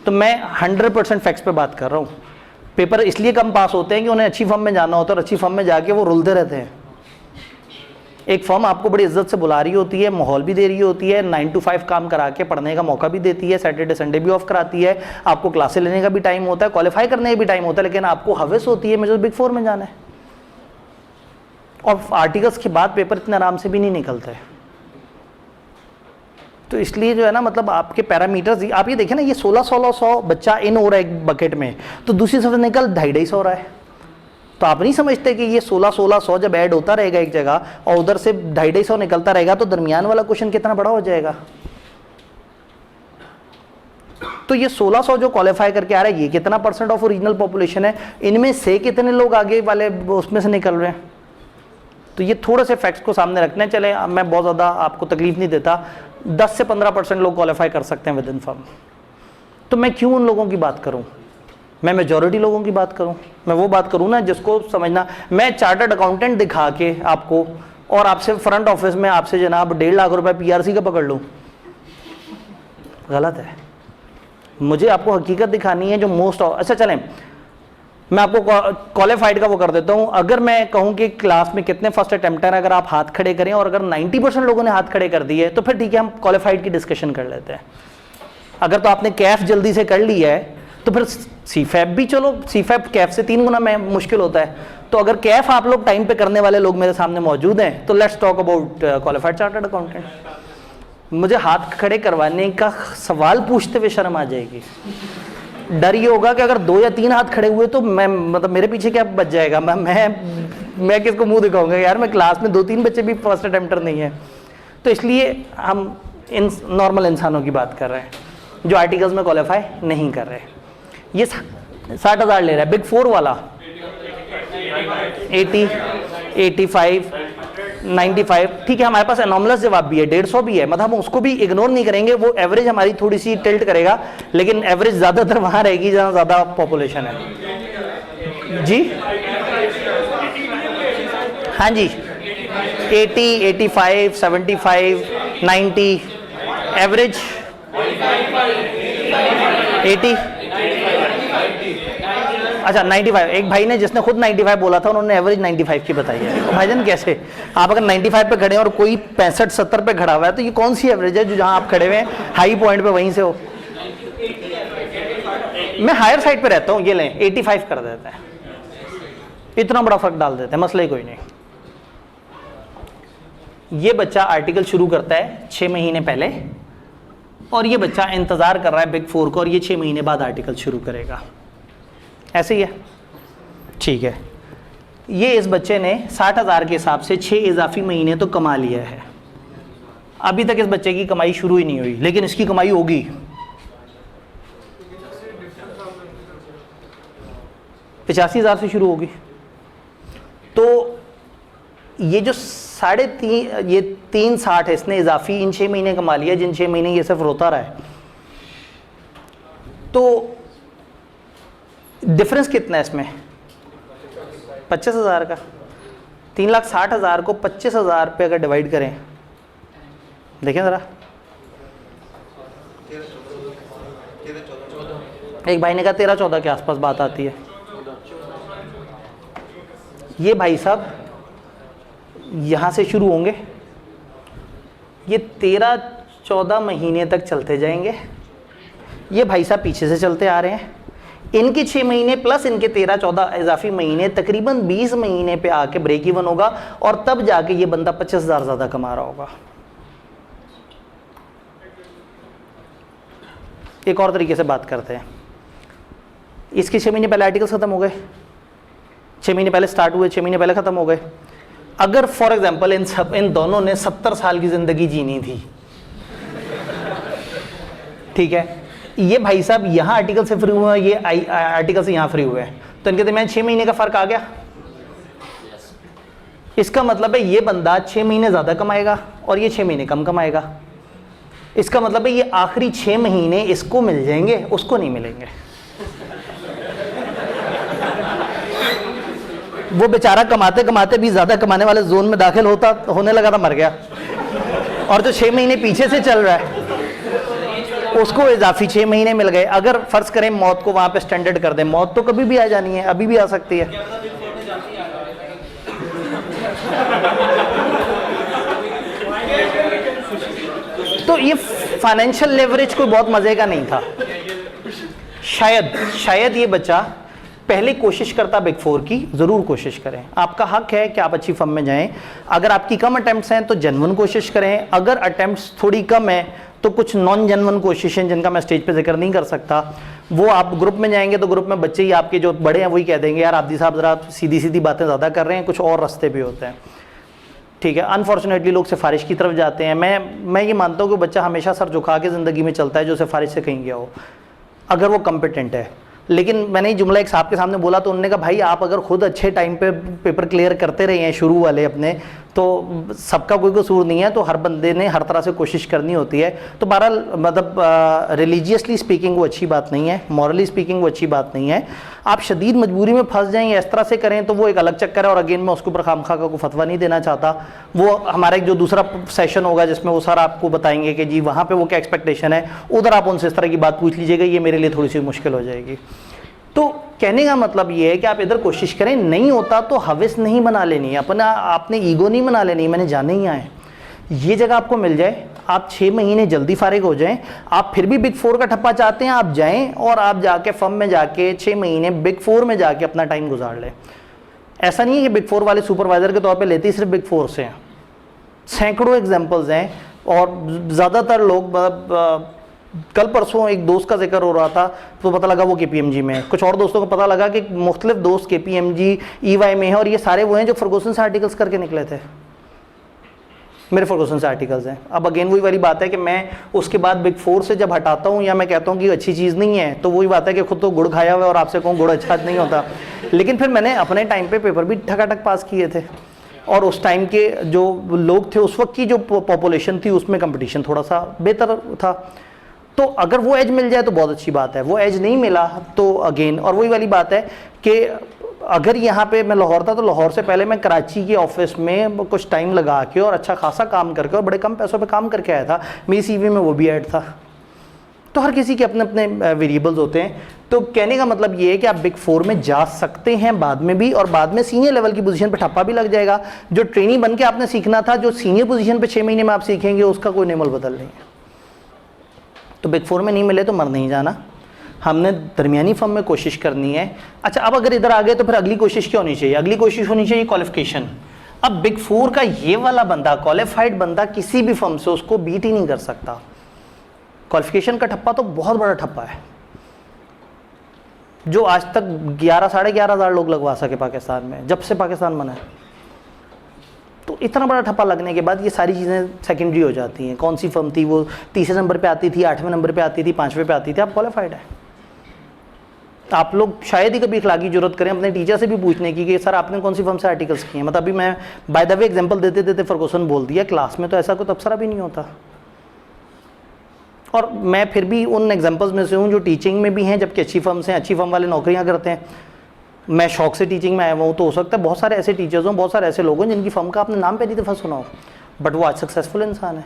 तो मैं 100% फैक्ट्स पे बात कर रहा हूँ। पेपर इसलिए कम पास होते हैं कि उन्हें अच्छी फर्म में जाना होता है, और अच्छी फर्म में जाके वो रुलते रहते हैं। एक फर्म आपको बड़ी इज्जत से बुला रही होती है, माहौल भी दे रही होती है, 9 to 5 काम करा के पढ़ने का मौका भी देती है, सैटरडे संडे भी ऑफ कराती है, आपको क्लासे लेने का भी टाइम होता है, क्वालिफाई करने का भी टाइम होता है, लेकिन आपको हवस होती है मुझे बिग 4 में जाना है। और आर्टिकल्स के बाद पेपर इतने आराम से भी नहीं निकलता है। तो इसलिए जो है ना, मतलब आपके पैरामीटर्स, आप ये देखें ना, ये 1600 बच्चा इन हो रहा है एक बकेट में, तो दूसरी तरफ निकल 250 हो रहा है। तो आप नहीं समझते कि ये 1600 जब ऐड होता रहेगा एक जगह और उधर से 250 निकलता रहेगा तो दरमियान वाला क्वेश्चन कितना बड़ा हो जाएगा। तो ये 1600 जो क्वालिफाई करके आ रहा है, ये कितना परसेंट ऑफ ओरिजिनल पॉपुलेशन है, इनमें से कितने लोग आगे वाले उसमें से निकल रहे हैं। तो ये थोड़े से फैक्ट्स को सामने रखने चले, मैं बहुत ज़्यादा आपको तकलीफ नहीं देता, 10 से 15% लोग क्वालिफाई कर सकते हैं विद इन फर्म। तो मैं क्यों उन लोगों की बात करूं, मैं मेजॉरिटी लोगों की बात करूं, मैं वो बात करूं ना जिसको समझना। मैं चार्टर्ड अकाउंटेंट दिखा के आपको और आपसे फ्रंट ऑफिस में आपसे जनाब 1.5 लाख रुपए पीआरसी का पकड़ लूं, गलत है। मुझे आपको हकीकत दिखानी है जो मोस्ट। अच्छा चलें, मैं आपको क्वालिफाइड का वो कर देता हूं। अगर मैं कहूं कि क्लास में कितने फर्स्ट अटेम्प्टर हैं, अगर आप हाथ खड़े करें और अगर 90% लोगों ने हाथ खड़े कर दिए तो फिर ठीक है, हम क्वालिफाइड की डिस्कशन कर लेते हैं। अगर तो आपने कैफ जल्दी से कर ली है तो फिर सीफैप भी, चलो सीफैप कैफ से 3 गुना मुश्किल होता है। तो अगर कैफ आप लोग टाइम पे करने वाले लोग मेरे सामने मौजूद हैं तो let's talk about qualified chartered accountant. मुझे हाथ खड़े करवाने का सवाल पूछते हुए शर्म आ जाएगी। डर ये होगा कि अगर 2 या 3 हाथ खड़े हुए तो मैं मतलब मेरे पीछे क्या बच जाएगा, मैं किसको मुंह दिखाऊंगा, यार मैं क्लास में 2-3 बच्चे भी फर्स्ट अटेम्प्टर नहीं है। तो इसलिए हम इन नॉर्मल इंसानों की बात कर रहे हैं जो आर्टिकल्स में क्वालिफाई नहीं कर रहे। ये 60,000 ले रहा है, बिग 4 वाला 80, 85, 95, ठीक है। हमारे पास एनॉमलस जवाब भी है, 150 भी है, मतलब हम उसको भी इग्नोर नहीं करेंगे। वो एवरेज हमारी थोड़ी सी टिल्ट करेगा, लेकिन एवरेज ज़्यादातर वहाँ रहेगी जहाँ ज़्यादा पॉपुलेशन है। जी हाँ जी, 80, 85, 75, 90, एवरेज 80, अच्छा 95। एक भाई ने जिसने खुद 95 बोला था, उन्होंने एवरेज 95 की बताई है। तो भाईजान कैसे आप अगर 95 पे खड़े हैं और कोई 65-70 पे खड़ा हुआ है तो ये कौन सी एवरेज है जो जहां आप खड़े हुए हैं हाई पॉइंट पे वहीं से हो। मैं हायर साइड पे रहता हूं, ये लें 85 कर देते हैं, इतना बड़ा फर्क डाल देते हैं, मसला ही कोई नहीं। ये बच्चा आर्टिकल शुरू करता है 6 महीने पहले और ये बच्चा इंतजार कर रहा है बिग 4 को और ये 6 महीने बाद आर्टिकल शुरू करेगा, ऐसे ही है, ठीक है। ये इस बच्चे ने 60,000 के हिसाब से 6 इजाफी महीने तो कमा लिया है। अभी तक इस बच्चे की कमाई शुरू ही नहीं हुई, लेकिन इसकी कमाई होगी। 85,000 से शुरू होगी। तो ये जो 360 है इसने इजाफी इन 6 महीने कमा लिया, जिन 6 महीने ये सिर्फ रोता रहा है। तो डिफरेंस कितना है इसमें, 25,000 का। 3,60,000 को 25,000 पे अगर डिवाइड करें, देखें ज़रा, एक भाई ने कहा 13-14 के आसपास बात आती है। ये भाई साहब यहाँ से शुरू होंगे, ये 13-14 महीने तक चलते जाएंगे। ये भाई साहब पीछे से चलते आ रहे हैं, इनके 6 महीने प्लस इनके 13-14 इजाफी महीने तकरीबन 20 महीने पे आके ब्रेक इवन होगा और तब जाके ये बंदा 25,000 ज़्यादा कमा रहा होगा। एक और तरीके से बात करते हैं, इसके 6 महीने पहले आर्टिकल्स ख़त्म हो गए, 6 महीने पहले स्टार्ट हुए, 6 महीने पहले ख़त्म हो गए। अगर फॉर एग्जाम्पल इन दोनों ने 70 साल की ज़िंदगी जीनी थी, ठीक है, ये भाई साहब यहाँ आर्टिकल से फ्री हुए हैं, ये आर्टिकल से यहाँ फ्री हुए हैं, तो इनके दरमियान 6 महीने का फ़र्क आ गया। इसका मतलब है ये बंदा 6 महीने ज़्यादा कमाएगा और ये 6 महीने कम कमाएगा। इसका मतलब है ये आखिरी 6 महीने इसको मिल जाएंगे, उसको नहीं मिलेंगे। वो बेचारा कमाते कमाते भी ज़्यादा कमाने वाले जोन में दाखिल होने लगा था, मर गया। और जो 6 महीने पीछे से चल रहा है उसको इजाफी 6 महीने मिल गए। अगर फर्ज करें मौत को वहां पे स्टैंडर्ड कर दें, मौत तो कभी भी आ जानी है, अभी भी आ सकती है। तो ये फाइनेंशियल लेवरेज कोई बहुत मजे का नहीं था। शायद ये बच्चा पहले कोशिश करता बिग 4 की, जरूर कोशिश करें, आपका हक है कि आप अच्छी फर्म में जाएं। अगर आपकी कम अटेम्प्ट्स हैं तो जेन्युइन कोशिश करें, अगर अटेम्प्ट्स थोड़ी कम है तो कुछ नॉन जेन्युइन कोशिशें जिनका मैं स्टेज पे जिक्र नहीं कर सकता वो आप ग्रुप में जाएंगे तो ग्रुप में बच्चे ही आपके जो बड़े हैं वही कह देंगे यार आब्दी साहब ज़रा सीधी सीधी बातें ज़्यादा कर रहे हैं, कुछ और रास्ते भी होते हैं। ठीक है, अनफॉर्चुनेटली लोग सिफारिश की तरफ जाते हैं। मैं ये मानता हूँ कि बच्चा हमेशा सर झुका के ज़िंदगी में चलता है जो सिफारिश से कहीं गया हो, अगर वो कम्पिटेंट है। लेकिन मैंने ये जुमला एक साहब के सामने बोला तो उन्होंने कहा भाई आप अगर खुद अच्छे टाइम पे पेपर क्लियर करते रहे हैं शुरू वाले अपने, तो सबका कोई कसूर नहीं है, तो हर बंदे ने हर तरह से कोशिश करनी होती है। तो बहरहाल मतलब रिलीजियसली स्पीकिंग वो अच्छी बात नहीं है, मॉरली स्पीकिंग वो अच्छी बात नहीं है। आप शदीद मजबूरी में फंस जाएं इस तरह से करें तो वो एक अलग चक्कर है, और अगेन मैं उसके ऊपर खामखा का कोई फतवा नहीं देना चाहता। वो हमारा एक जो दूसरा सेशन होगा जिसमें वो सर आपको बताएंगे कि जी वहाँ पे वो क्या एक्सपेक्टेशन है, उधर आप उनसे इस तरह की बात पूछ लीजिएगा, ये मेरे लिए थोड़ी सी मुश्किल हो जाएगी। तो कहने का मतलब ये है कि आप इधर कोशिश करें, नहीं होता तो हविस नहीं बना लेनी है, अपना आपने ईगो नहीं बना लेनी, मैंने जाने ही आए ये जगह आपको मिल जाए, आप 6 महीने जल्दी फारिग हो जाएं। आप फिर भी बिग 4 का ठप्पा चाहते हैं, आप जाएं और आप जाके फर्म में जाके 6 महीने बिग 4 में जाके अपना टाइम गुजार लें। ऐसा नहीं है कि बिग 4 वाले सुपरवाइजर के तौर पे लेते ही सिर्फ बिग 4 से हैं, सैकड़ों एग्जाम्पल्स हैं। और ज़्यादातर लोग कल परसों एक दोस्त का जिक्र हो रहा था तो पता लगा वो KPMG में है, कुछ और दोस्तों को पता लगा कि मुख्तलिफ दोस्त KPMG EY में है, और ये सारे वो हैं जो फर्गूसन से आर्टिकल्स करके निकले थे। मेरे फर्गूसन से आर्टिकल्स हैं। अब अगेन वही वाली बात है कि मैं उसके बाद बिग 4 से जब हटाता हूँ या मैं कहता हूँ कि अच्छी चीज़ नहीं है, तो वही बात है कि खुद तो गुड़ खाया हुआ है और आपसे कहूँ गुड़ अच्छा नहीं होता। लेकिन फिर मैंने अपने टाइम पे पेपर भी ठकाठक पास किए थे, और उस टाइम के जो लोग थे, उस वक्त की जो पॉपुलेशन थी, उसमें कंपटीशन थोड़ा सा बेहतर था। तो अगर वो एज मिल जाए तो बहुत अच्छी बात है, वो एज नहीं मिला तो अगेन, और वही वाली बात है कि अगर यहाँ पे मैं लाहौर था तो लाहौर से पहले मैं कराची के ऑफिस में कुछ टाइम लगा के और अच्छा खासा काम करके और बड़े कम पैसों पे काम करके आया था, मेरी CV में वो भी ऐड था। तो हर किसी के अपने अपने वेरिएबल्स होते हैं। तो कहने का मतलब ये है कि आप बिग 4 में जा सकते हैं बाद में भी, और बाद में सीनियर लेवल की पोजीशन पे ठप्पा भी लग जाएगा। जो ट्रेनी बन के आपने सीखना था, जो सीनियर पोजीशन पे 6 महीने में आप सीखेंगे, उसका कोई नेमल बदल नहीं है। तो बिग 4 में नहीं मिले तो मर नहीं जाना, हमने दरमियानी फर्म में कोशिश करनी है। अच्छा, अब अगर इधर आ गए तो फिर अगली कोशिश क्या होनी चाहिए? अगली कोशिश होनी चाहिए क्वालिफिकेशन। अब बिग 4 का ये वाला बंदा, क्वालिफाइड बंदा, किसी भी फर्म से उसको बीट ही नहीं कर सकता। क्वालिफिकेशन का ठप्पा तो बहुत बड़ा ठप्पा है, जो आज तक 11 साढ़े 11 हज़ार लोग लगवा सके पाकिस्तान में, जब से पाकिस्तान बना है। तो इतना बड़ा ठप्पा लगने के बाद ये सारी चीज़ें सेकेंडरी हो जाती हैं। कौन सी फर्म थी वो 30वें नंबर पे आती थी, 8वें नंबर पे आती थी, 5वें पे आती थी, आप क्वालिफाइड है। आप लोग शायद ही कभी इखलाकी जरूरत करें अपने टीचर से भी पूछने की कि सर आपने कौन सी फर्म से आर्टिकल्स किए हैं। मतलब अभी मैं बाय द वे एग्जांपल देते देते फर्गूसन बोल दिया, क्लास में तो ऐसा कोई तबसरा भी नहीं होता। और मैं फिर भी उन एग्जांपल्स में से हूँ जो टीचिंग में भी हैं, जबकि अच्छी फर्म्स हैं, अच्छी फर्म वाले नौकरियाँ करते हैं। मैं शौक से टीचिंग में आया हुआ हूँ, तो हो सकता है बहुत सारे ऐसे टीचर्स हों, बहुत सारे ऐसे लोग हैं जिनकी फर्म का आपने नाम पहली दफ़ा सुना हो, बट वो आज सक्सेसफुल इंसान है।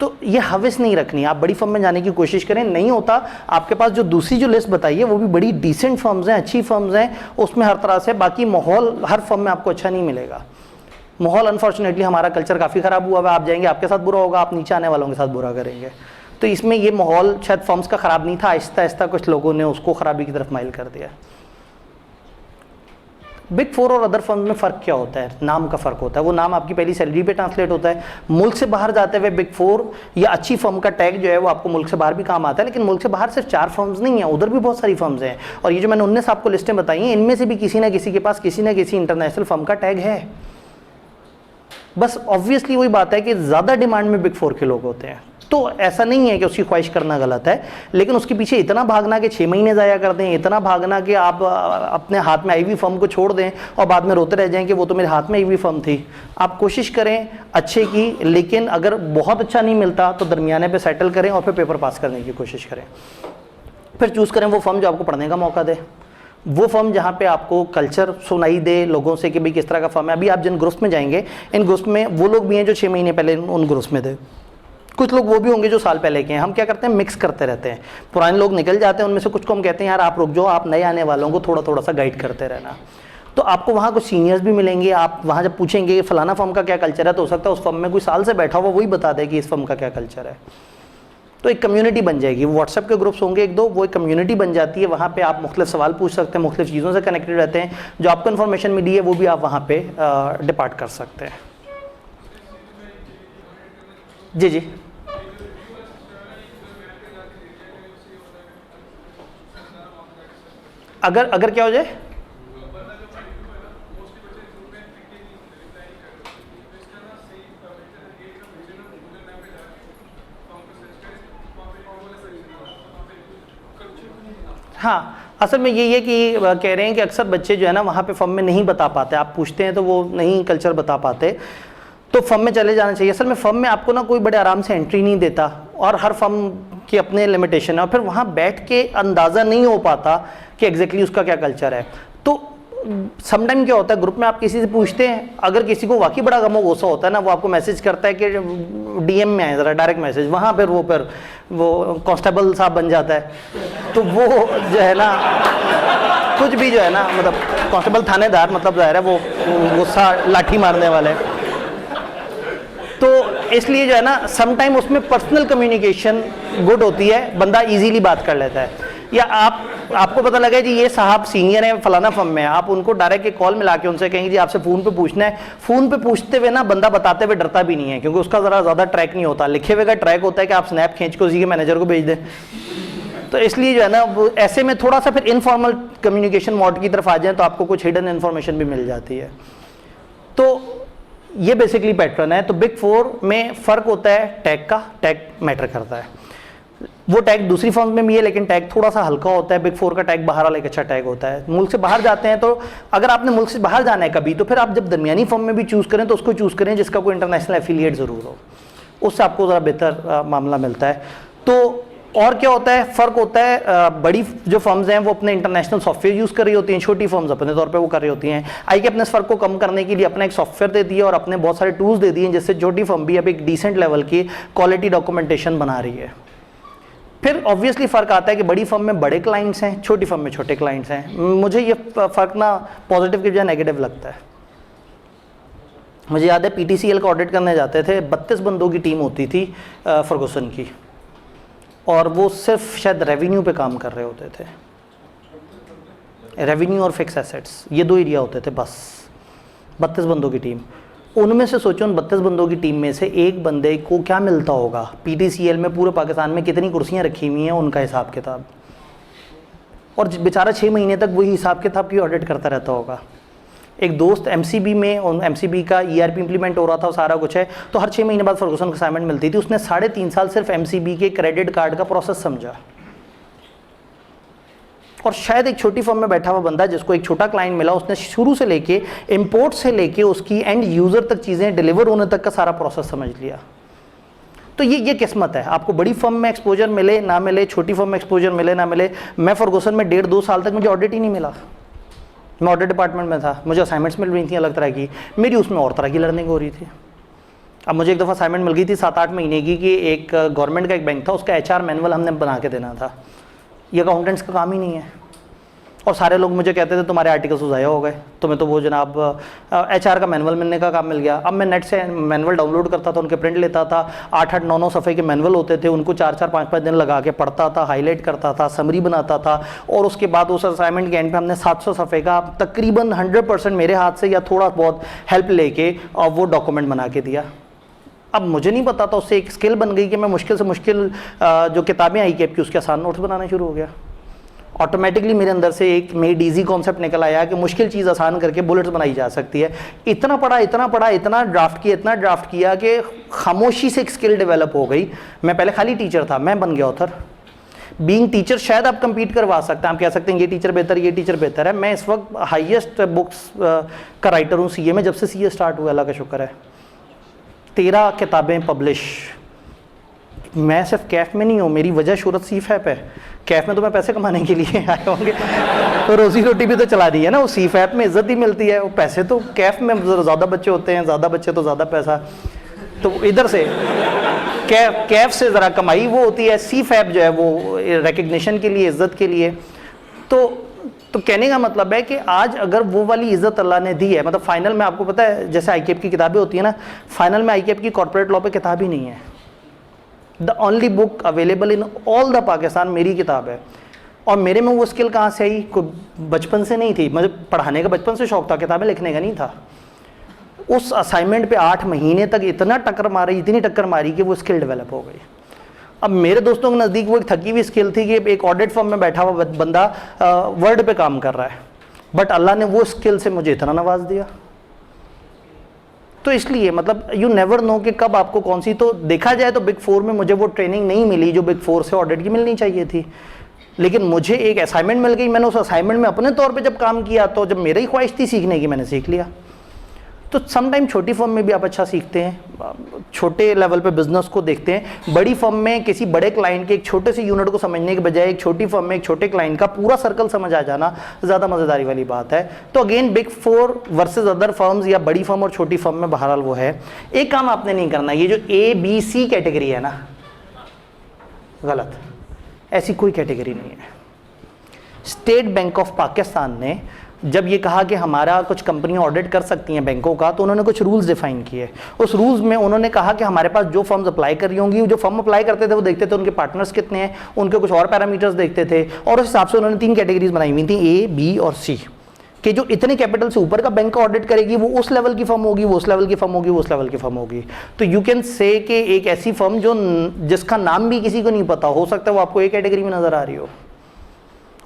तो ये हविस नहीं रखनी, आप बड़ी फर्म में जाने की कोशिश करें। नहीं होता, आपके पास जो दूसरी जो लिस्ट बताई है वो भी बड़ी डिसेंट फर्म्स हैं, अच्छी फर्म्स हैं, उसमें हर तरह से। बाकी माहौल हर फर्म में आपको अच्छा नहीं मिलेगा। माहौल अनफॉर्चुनेटली हमारा कल्चर काफ़ी ख़राब हुआ है। आप जाएंगे आपके साथ बुरा होगा, आप नीचे आने वालों के साथ बुरा करेंगे। तो इसमें ये माहौल शायद फर्म्स का ख़राब नहीं था, आहिस्ता आहिस्ता कुछ लोगों ने उसको ख़राबी की तरफ माइल कर दिया। बिग 4 और अदर फर्म में फ़र्क क्या होता है? नाम का फ़र्क होता है। वो नाम आपकी पहली सैलरी पे ट्रांसलेट होता है। मुल्क से बाहर जाते हुए बिग 4 या अच्छी फर्म का टैग जो है वो आपको मुल्क से बाहर भी काम आता है। लेकिन मुल्क से बाहर सिर्फ 4 फर्म्स नहीं है, उधर भी बहुत सारी फर्म्स हैं। और ये जो मैंने 19 आपको लिस्टें बताई हैं, इनमें से भी किसी ना किसी के पास किसी ना किसी इंटरनेशनल फर्म का टैग है। बस ऑब्वियसली वही बात है कि ज़्यादा डिमांड में बिग 4 के लोग होते हैं। तो ऐसा नहीं है कि उसकी ख्वाहिश करना गलत है, लेकिन उसके पीछे इतना भागना कि 6 महीने ज़ाया कर दें, इतना भागना कि आप अपने हाथ में आई हुई फर्म को छोड़ दें और बाद में रोते रह जाएं कि वो तो मेरे हाथ में आई हुई फर्म थी। आप कोशिश करें अच्छे की, लेकिन अगर बहुत अच्छा नहीं मिलता तो दरमियाने पे सेटल करें और फिर पेपर पास करने की कोशिश करें। फिर चूज़ करें वो फर्म जो आपको पढ़ने का मौका दे, वो फर्म जहाँ पे आपको कल्चर सुनाई दे लोगों से कि भाई किस तरह का फर्म है। अभी आप जिन ग्रुप्स में जाएंगे, इन ग्रुप्स में वो लोग भी हैं जो 6 महीने पहले उन ग्रुप्स में थे, कुछ लोग वो भी होंगे जो साल पहले के हैं। हम क्या करते हैं, मिक्स करते रहते हैं। पुराने लोग निकल जाते हैं, उनमें से कुछ को हम कहते हैं यार आप रुक जाओ, आप नए आने वालों को थोड़ा थोड़ा सा गाइड करते रहना। तो आपको वहाँ कुछ सीनियर्स भी मिलेंगे। आप वहाँ जब पूछेंगे फलाना फर्म का क्या कल्चर है, तो हो सकता है उस फर्म में कोई साल से बैठा हुआ वही बता दे कि इस फर्म का क्या कल्चर है। तो एक कम्युनिटी बन जाएगी। व्हाट्सएप के ग्रुप्स होंगे 1-2, वो एक कम्युनिटी बन जाती है। वहाँ पे आप मुख्तलिफ सवाल पूछ सकते हैं, मुख्तलिफ चीज़ों से कनेक्टेड रहते हैं। जो आपको इन्फॉर्मेशन मिली है वो भी आप वहाँ पे डिपार्ट कर सकते हैं। जी जी अगर अगर क्या हो जाए, हाँ असल में यही है कि कह रहे हैं कि अक्सर बच्चे जो है ना वहाँ पे फर्म में नहीं बता पाते, आप पूछते हैं तो वो नहीं कल्चर बता पाते, तो फर्म में चले जाना चाहिए। असल में फर्म में आपको ना कोई बड़े आराम से एंट्री नहीं देता और हर फर्म की अपने लिमिटेशन है और फिर वहाँ बैठ के अंदाज़ा नहीं हो पाता कि एग्जैक्टली उसका क्या कल्चर है। तो समटाइम क्या होता है, ग्रुप में आप किसी से पूछते हैं, अगर किसी को वाकई बड़ा गमो गुस्सा होता है ना, वो आपको मैसेज करता है कि डीएम में आए ज़रा, डायरेक्ट मैसेज, वहाँ फिर वो कांस्टेबल साहब बन जाता है। तो वो जो है ना कुछ भी जो है ना, मतलब कांस्टेबल थानेदार, मतलब ज़ाहिर है वो गुस्सा लाठी मारने वाले। तो इसलिए जो है ना समटाइम उसमें पर्सनल कम्युनिकेशन गुड होती है, बंदा इजीली बात कर लेता है। या आपको पता लगे जी ये साहब सीनियर है फलाना फर्म में, आप उनको डायरेक्ट एक कॉल मिला के उनसे कहेंगे जी आपसे फ़ोन पे पूछना है। फ़ोन पे पूछते हुए ना बंदा बताते हुए डरता भी नहीं है, क्योंकि उसका ज़रा ज़्यादा ट्रैक नहीं होता, लिखे हुए का ट्रैक होता है कि आप स्नैप खींच के उसी के मैनेजर को भेज दें। तो इसलिए जो है ना वो ऐसे में थोड़ा सा फिर इनफॉर्मल कम्युनिकेशन मोड की तरफ आ जाए तो आपको कुछ हिडन इन्फॉर्मेशन भी मिल जाती है। तो ये बेसिकली पैटर्न है। तो बिग 4 में फ़र्क होता है टैग का, टैग मैटर करता है। वो टैग दूसरी फर्म में भी है लेकिन टैग थोड़ा सा हल्का होता है। बिग 4 का टैग बाहर वाला एक अच्छा टैग होता है। मुल्क से बाहर जाते हैं तो अगर आपने मुल्क से बाहर जाना है कभी, तो फिर आप जब दरमियानी फर्म में भी चूज़ करें तो उसको चूज़ करें जिसका कोई इंटरनेशनल एफिलिएट ज़रूर हो, उससे आपको ज़रा बेहतर मामला मिलता है। तो और क्या होता है, फ़र्क होता है, बड़ी जो फर्म्स हैं वो अपने इंटरनेशनल सॉफ्टवेयर यूज़ कर रही होती हैं, छोटी फर्म्स अपने तौर पे वो कर रही होती हैं। आईके अपने इस फ़र्क को कम करने के लिए अपना एक सॉफ्टवेयर दे दिया और अपने बहुत सारे टूल्स दे दिए जिससे छोटी फर्म भी अब एक डिसेंट लेवल की क्वालिटी डॉक्यूमेंटेशन बना रही है। फिर ऑब्वियसली फ़र्क आता है कि बड़ी फर्म में बड़े क्लाइंट्स हैं, छोटी फर्म में छोटे क्लाइंट्स हैं। मुझे ये फ़र्क ना पॉजिटिव की बजाय नेगेटिव लगता है। मुझे याद है पीटीसीएल का ऑडिट करने जाते थे, 32 बंदों की टीम होती थी फर्गुसन की, और वो सिर्फ शायद रेवेन्यू पे काम कर रहे होते थे। रेवेन्यू और फिक्स एसेट्स ये दो एरिया होते थे बस, 32 बंदों की टीम। उनमें से सोचो उन 32 बंदों की टीम में से एक बंदे को क्या मिलता होगा, पीटीसीएल में पूरे पाकिस्तान में कितनी कुर्सियां रखी हुई हैं उनका हिसाब किताब, और बेचारा 6 महीने तक वही हिसाब किताब की ऑडिट करता रहता होगा। एक दोस्त एमसीबी में, एमसीबी का ईआरपी इंप्लीमेंट हो रहा था, सारा कुछ है, तो हर 6 महीने बाद फर्गुसन को असाइनमेंट मिलती थी। उसने 3.5 साल सिर्फ एमसीबी के क्रेडिट कार्ड का प्रोसेस समझा। और शायद एक छोटी फर्म में बैठा हुआ बंदा जिसको एक छोटा क्लाइंट मिला, उसने शुरू से लेके इंपोर्ट से लेके उसकी एंड यूज़र तक चीज़ें डिलीवर होने तक का सारा प्रोसेस समझ लिया। तो ये किस्मत है, आपको बड़ी फर्म में एक्सपोजर मिले ना मिले, छोटी फर्म में एक्सपोजर मिले ना मिले। मैं फर्गुसन में 1.5-2 साल तक मुझे ऑडिट ही नहीं मिला। मैं ऑडिट डिपार्टमेंट में था, मुझे असाइनमेंट्स मिल रही थी अलग तरह की, मेरी उसमें और तरह की लर्निंग हो रही थी। अब मुझे एक दफ़ा असाइनमेंट मिल गई थी 7-8 महीने की कि एक गवर्नमेंट का एक बैंक था, उसका एचआर मैनुअल हमने बना के देना था। ये अकाउंटेंट्स का काम ही नहीं है। और सारे लोग मुझे कहते थे तुम्हारे आर्टिकल्स ज़ाया हो गए, तुम्हें तो वो जनाब एचआर का मैनुअल मिलने का काम मिल गया। अब मैं नेट से मैनुअल डाउनलोड करता था, उनके प्रिंट लेता था, 8-8, 9-9 सफ़े के मैनुअल होते थे, उनको 4-4, 5-5 दिन लगा के पढ़ता था, हाईलाइट करता था, समरी बनाता था, और उसके बाद उस असाइनमेंट के एंड पे हमने 700 सफ़े का तकरीबन 100% मेरे हाथ से या थोड़ा बहुत हेल्प लेके और वो डॉक्यूमेंट बना के दिया। अब मुझे नहीं पता था, उससे एक स्किल बन गई कि मैं मुश्किल से मुश्किल जो किताबें आई कैप की उसके आसान नोट्स बनाना शुरू हो गया। ऑटोमेटिकली मेरे अंदर से एक मेड ईजी कॉन्सेप्ट निकल आया कि मुश्किल चीज़ आसान करके बुलेट्स बनाई जा सकती है। इतना पढ़ा, इतना ड्राफ्ट किया कि खामोशी से एक स्किल डेवलप हो गई। मैं पहले खाली टीचर था, मैं बन गया ऑथर। बीइंग टीचर शायद आप कंपीट करवा सकते हैं, आप कह सकते हैं ये टीचर बेहतर है। मैं इस वक्त हाईएस्ट बुक्स का राइटर हूँ सीए में, जब से सीए स्टार्ट हुआ, अल्लाह का शुक्र है। 13 किताबें पब्लिश। मैं सिर्फ कैफ में नहीं हूँ, मेरी वजह शूरत सीफैप है। कैफ में तो मैं पैसे कमाने के लिए आए होंगे, तो रोजी रोटी भी तो चला रही है ना। वो सीफैप में इज्जत ही मिलती है, वो पैसे तो कैफ में ज़्यादा बच्चे होते हैं, ज़्यादा बच्चे तो ज़्यादा पैसा। तो इधर से कैफ से ज़रा कमाई वो होती है, सीफैप जो है वो रिकग्निशन के लिए, इज़्ज़त के लिए। तो कहने का मतलब है कि आज अगर वो वाली इज़्ज़त अल्लाह ने दी है, मतलब फाइनल में आपको पता है जैसे आईकेप की किताबें होती है ना, फाइनल में आईकेप की कॉर्पोरेट लॉ पे किताब ही नहीं है। The only book available in all the Pakistan मेरी किताब है। और मेरे में वो स्किल कहाँ से आई? कोई बचपन से नहीं थी, मुझे पढ़ाने का बचपन से शौक था, किताबें लिखने का नहीं था। उस असाइनमेंट पे 8 महीने तक इतनी टक्कर मारी कि वो स्किल डेवलप हो गई। अब मेरे दोस्तों के नज़दीक वो एक थकी हुई स्किल थी कि एक ऑडिट फर्म में बैठा हुआ बंदा वर्ड पे काम कर रहा है, बट अल्लाह ने वो स्किल से मुझे इतना नवाज दिया। तो इसलिए मतलब यू नेवर नो कि कब आपको कौन सी, तो देखा जाए तो बिग 4 में मुझे वो ट्रेनिंग नहीं मिली जो बिग 4 से ऑडिट की मिलनी चाहिए थी, लेकिन मुझे एक असाइनमेंट मिल गई, मैंने उस असाइनमेंट में अपने तौर पे जब काम किया तो जब मेरी ख्वाहिश थी सीखने की मैंने सीख लिया। तो समटाइम छोटी फर्म में भी आप अच्छा सीखते हैं, छोटे लेवल पे बिजनेस को देखते हैं। बड़ी फर्म में किसी बड़े क्लाइंट के एक छोटे से यूनिट को समझने के बजाय एक छोटी फर्म में एक छोटे क्लाइंट का पूरा सर्कल समझ आ जाना ज़्यादा मज़ेदारी वाली बात है। तो again big 4 versus other firms या बड़ी फर्म और छोटी फर्म में बहरहाल वो है, एक काम आपने नहीं करना, ये जो ABC कैटेगरी है ना, गलत, ऐसी कोई कैटेगरी नहीं है। स्टेट बैंक ऑफ पाकिस्तान ने जब ये कहा कि हमारा कुछ कंपनियां ऑडिट कर सकती हैं बैंकों का, तो उन्होंने कुछ रूल्स डिफाइन किए। उस रूल्स में उन्होंने कहा कि हमारे पास जो फर्म्स अप्लाई कर रही होंगी, जो फर्म अप्लाई करते थे वो देखते थे उनके पार्टनर्स कितने हैं, उनके कुछ और पैरामीटर्स देखते थे, और उस हिसाब से उन्होंने 3 कैटेगरीज बनाई हुई थी, A, B और C, कि जो इतने कैपिटल से ऊपर का बैंक का ऑडिट करेगी वो उस लेवल की फर्म होगी, वो उस लेवल की फर्म होगी, वो उस लेवल की फर्म होगी। तो यू कैन से कि एक ऐसी फर्म जो जिसका नाम भी किसी को नहीं पता, हो सकता है वो आपको A कैटेगरी में नजर आ रही हो,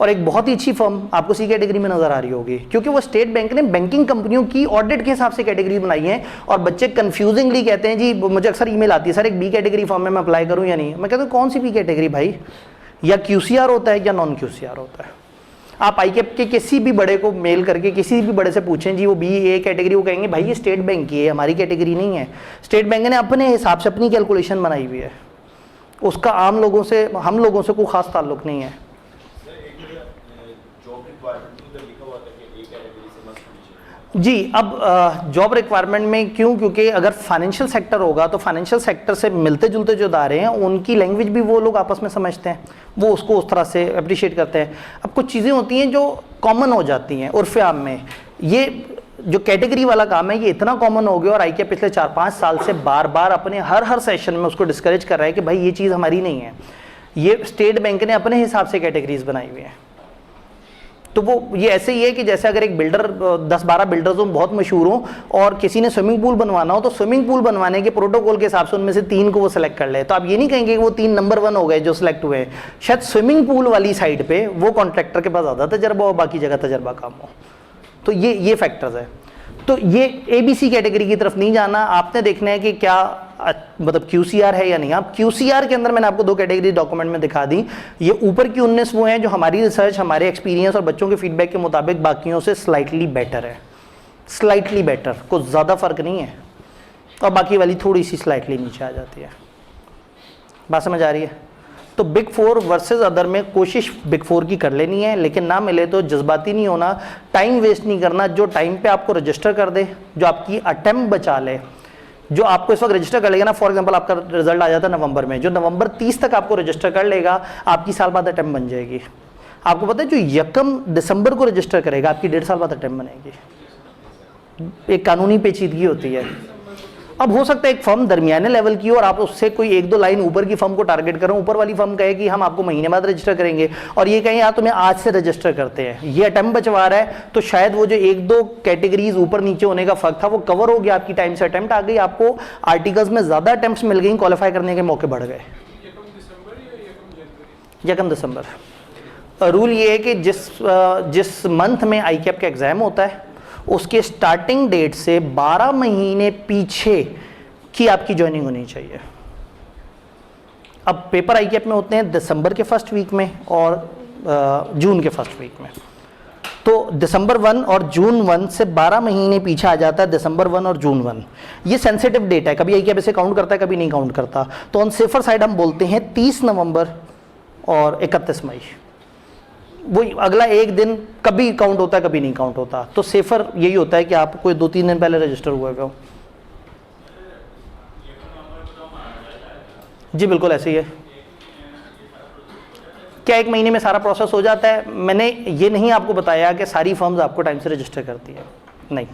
और एक बहुत ही अच्छी फर्म आपको C कैटेगरी में नजर आ रही होगी, क्योंकि वो स्टेट बैंक ने बैंकिंग कंपनियों की ऑडिट के हिसाब से कैटेगरी बनाई है। और बच्चे कंफ्यूजिंगली कहते हैं जी, मुझे अक्सर ईमेल आती है सर एक B कैटेगरी फर्म में मैं अप्लाई करूं या नहीं। मैं कहता हूं कौन सी B कैटेगरी भाई, या QCR होता है या नॉन QCR होता है। आप ICAP के किसी भी बड़े को मेल करके किसी भी बड़े से पूछें जी वो BA कैटेगरी, वो कहेंगे भाई ये स्टेट बैंक की है, हमारी कैटेगरी नहीं है। स्टेट बैंक ने अपने हिसाब से अपनी कैलकुलेशन बनाई हुई है, उसका आम लोगों से, हम लोगों से कोई खास ताल्लुक नहीं है। जी, अब जॉब रिक्वायरमेंट में क्यों, क्योंकि अगर फाइनेंशियल सेक्टर होगा तो फाइनेंशियल सेक्टर से मिलते जुलते जो इदारे हैं उनकी लैंग्वेज भी वो लोग आपस में समझते हैं, वो उसको उस तरह से अप्रिशिएट करते हैं। अब कुछ चीज़ें होती हैं जो कॉमन हो जाती हैं उर्फ़ आम में, ये जो कैटेगरी वाला काम है ये इतना कॉमन हो गया, और ICAP पिछले 4-5 साल से बार बार अपने हर सेशन में उसको डिस्करेज कर रहा है कि भाई ये चीज़ हमारी नहीं है, ये स्टेट बैंक ने अपने हिसाब से कैटेगरीज बनाई हुई हैं। तो वो ये ऐसे ही है कि जैसे अगर एक बिल्डर 10-12 बिल्डर्स हों बहुत मशहूर हों और किसी ने स्विमिंग पूल बनवाना हो, तो स्विमिंग पूल बनवाने के प्रोटोकॉल के हिसाब से उनमें से 3 को वो सिलेक्ट कर ले, तो आप ये नहीं कहेंगे कि वो 3 नंबर 1 हो गए जो सिलेक्ट हुए हैं। शायद स्विमिंग पूल वाली साइड पे वो कॉन्ट्रैक्टर के पास ज़्यादा तजर्बा हो, बाकी जगह तजर्बा कम हो। तो ये फैक्टर्स है। तो ये ABC कैटेगरी की तरफ नहीं जाना, आपने देखना है कि क्या मतलब QCR है या नहीं। आप QCR के अंदर मैंने आपको 2 कैटेगरी डॉक्यूमेंट में दिखा दी, ये ऊपर की 19 वो हैं जो हमारी रिसर्च, हमारे एक्सपीरियंस और बच्चों के फीडबैक के मुताबिक बाकियों से स्लाइटली बेटर है, स्लाइटली बेटर, कुछ ज़्यादा फ़र्क नहीं है, और बाकी वाली थोड़ी सी स्लाइटली नीचे आ जाती है। बात समझ आ रही है? तो बिग 4 वर्सेस अदर में कोशिश बिग 4 की कर लेनी है, लेकिन ना मिले तो जज्बाती नहीं होना, टाइम वेस्ट नहीं करना। जो टाइम पे आपको रजिस्टर कर दे, जो आपकी अटेम्प्ट बचा ले, जो आपको इस वक्त रजिस्टर कर लेगा ना, फॉर एग्जांपल आपका रिजल्ट आ जाता है नवंबर में, जो नवंबर 30 तक आपको रजिस्टर कर लेगा आपकी साल बाद अटेम्प्ट बन जाएगी। आपको पता है जो 1 दिसंबर को रजिस्टर करेगा आपकी 1.5 साल बाद अटेम्प्ट बनेगी। एक कानूनी पेचीदगी होती है। अब हो सकता है एक फर्म दरमियाने लेवल की हो और आप उससे कोई 1-2 लाइन ऊपर की फर्म को टारगेट करो, ऊपर वाली फर्म कहे कि हम आपको महीने बाद रजिस्टर करेंगे, और ये कहें यार तुम्हें आज से रजिस्टर करते हैं, ये अटेम्प्ट बचवा रहा है, तो शायद वो जो 1-2 कैटेगरीज ऊपर नीचे होने का फर्क था वो कवर हो गया, आपकी टाइम से अटेम्प्ट आ गई, आपको आर्टिकल्स में ज़्यादा अटेम्प्ट मिल गई, क्वालिफाई करने के मौके बढ़ गए। 1 दिसंबर रूल ये है कि जिस मंथ में ICAP का एग्ज़ाम होता है उसके स्टार्टिंग डेट से 12 महीने पीछे की आपकी ज्वाइनिंग होनी चाहिए। अब पेपर ICAP में होते हैं दिसंबर के फर्स्ट वीक में और जून के फर्स्ट वीक में, तो दिसंबर 1 और जून 1 से 12 महीने पीछे आ जाता है दिसंबर 1 और जून 1। ये सेंसिटिव डेट है, कभी ICAP इसे काउंट करता है कभी नहीं काउंट करता। तो ऑन सेफर साइड हम बोलते हैं 30 नवंबर और 31 मई, वो अगला एक दिन कभी काउंट होता है कभी नहीं काउंट होता। तो सेफर यही होता है कि आप कोई 2-3 दिन पहले रजिस्टर हुए हो। जी बिल्कुल ऐसे ही है। क्या 1 महीने में सारा प्रोसेस हो जाता है? मैंने ये नहीं आपको बताया कि सारी फर्म्स आपको टाइम से रजिस्टर करती है, नहीं।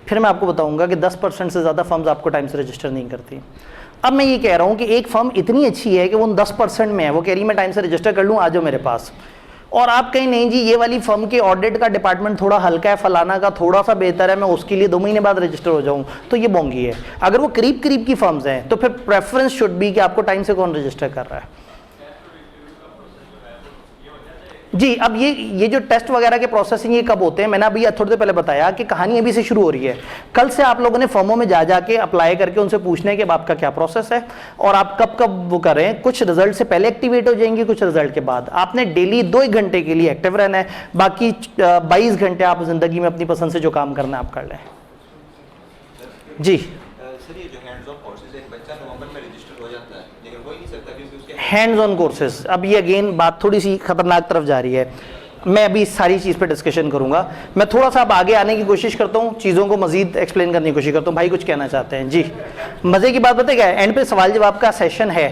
फिर मैं आपको बताऊंगा कि 10% से ज़्यादा फर्म्स आपको टाइम से रजिस्टर नहीं करती। अब मैं ये कह रहा हूँ कि एक फर्म इतनी अच्छी है कि वो 10% में है, वो कह रही है मैं टाइम से रजिस्टर कर लूँ, आ जाओ मेरे पास। और आप कहीं नहीं जी ये वाली फर्म के ऑडिट का डिपार्टमेंट थोड़ा हल्का है, फलाना का थोड़ा सा बेहतर है, मैं उसके लिए 2 महीने बाद रजिस्टर हो जाऊं, तो ये बोंगी है। अगर वो करीब करीब की फर्म्स हैं तो फिर प्रेफरेंस शुड बी कि आपको टाइम से कौन रजिस्टर कर रहा है। जी अब ये जो टेस्ट वगैरह के प्रोसेसिंग ये कब होते हैं, मैंने अभी थोड़ी देर पहले बताया कि कहानी अभी से शुरू हो रही है। कल से आप लोगों ने फर्मों में जा जाके अप्लाई करके उनसे पूछना है कि अब आपका क्या प्रोसेस है और आप कब कब वो कर रहे हैं। कुछ रिजल्ट से पहले एक्टिवेट हो जाएंगे, कुछ रिजल्ट के बाद। आपने डेली 2-1 घंटे के लिए एक्टिव रहना है, बाकी 22 घंटे आप जिंदगी में अपनी पसंद से जो काम करना है आप कर लें। जी सर ये जो हैंड्स ऑन कोर्सेज एक बच्चा नवंबर में रजिस्टर हो जाता है लेकिन हो ही नहीं सकता क्योंकि उसके हैंड्स ऑन कोर्सेज, अब ये अगेन बात थोड़ी सी खतरनाक तरफ जा रही है। मैं अभी इस सारी चीज़ पे डिस्कशन करूंगा। मैं थोड़ा सा अब आगे आने की कोशिश करता हूँ, चीज़ों को मजीद एक्सप्लेन करने की कोशिश करता हूँ। भाई कुछ कहना चाहते हैं? जी मज़े की बात पता है क्या है, एंड पे सवाल जवाब का सेशन है,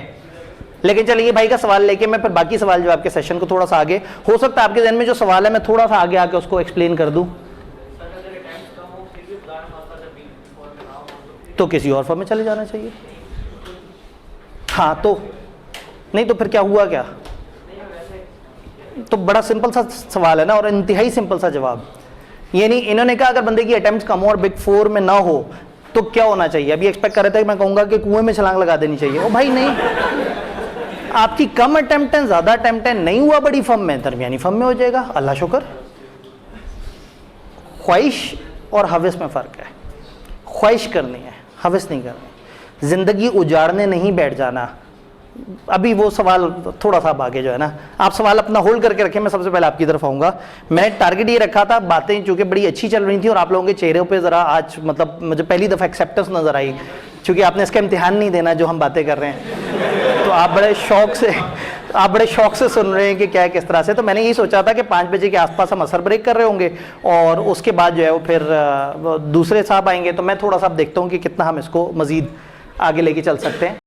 लेकिन चलिए भाई का सवाल लेके मैं फिर बाकी सवाल जवाब के सेशन को थोड़ा सा आगे, हो सकता है आपके जहन में जो सवाल है मैं थोड़ा सा आगे आके उसको एक्सप्लेन कर दूँ, तो किसी और फॉर्म में चले जाना चाहिए। हाँ तो नहीं तो फिर क्या हुआ क्या? तो बड़ा सिंपल सा सवाल है ना, और इंतहाई सिंपल सा जवाब। ये नहीं, इन्होंने कहा अगर बंदे की अटेम्प्ट कम हो और बिग 4 में ना हो तो क्या होना चाहिए? अभी एक्सपेक्ट कर रहे थे कि मैं कहूँगा कि कुएं में छलांग लगा देनी चाहिए। ओ भाई नहीं, आपकी कम अटेम्प्ट है, ज़्यादा अटेम्प्ट है, नहीं हुआ बड़ी फर्म में, दरमियानी फर्म में हो जाएगा, अल्लाह शुक्र। ख्वाहिश और हवस में फ़र्क है। ख्वाहिश करनी है, हवस नहीं करनी। ज़िंदगी उजाड़ने नहीं बैठ जाना। अभी वो सवाल थोड़ा सा आगे जो है ना, आप सवाल अपना होल्ड करके रखें, मैं सबसे पहले आपकी तरफ आऊँगा। मैंने टारगेट ये रखा था, बातें चूँकि बड़ी अच्छी चल रही थी और आप लोगों के चेहरों पे ज़रा आज मतलब मुझे पहली दफ़ा एक्सेप्टेंस नज़र आई, क्योंकि आपने इसका इम्तिहान नहीं देना जो हम बातें कर रहे हैं, तो आप बड़े शौक से सुन रहे हैं कि क्या है किस तरह से। तो मैंने यही सोचा था कि 5 बजे के आसपास हम असर ब्रेक कर रहे होंगे और उसके बाद जो है वो फिर दूसरे साहब आएंगे, तो मैं थोड़ा सा देखता हूँ कि कितना हम इसको मज़ीद आगे लेके चल सकते हैं।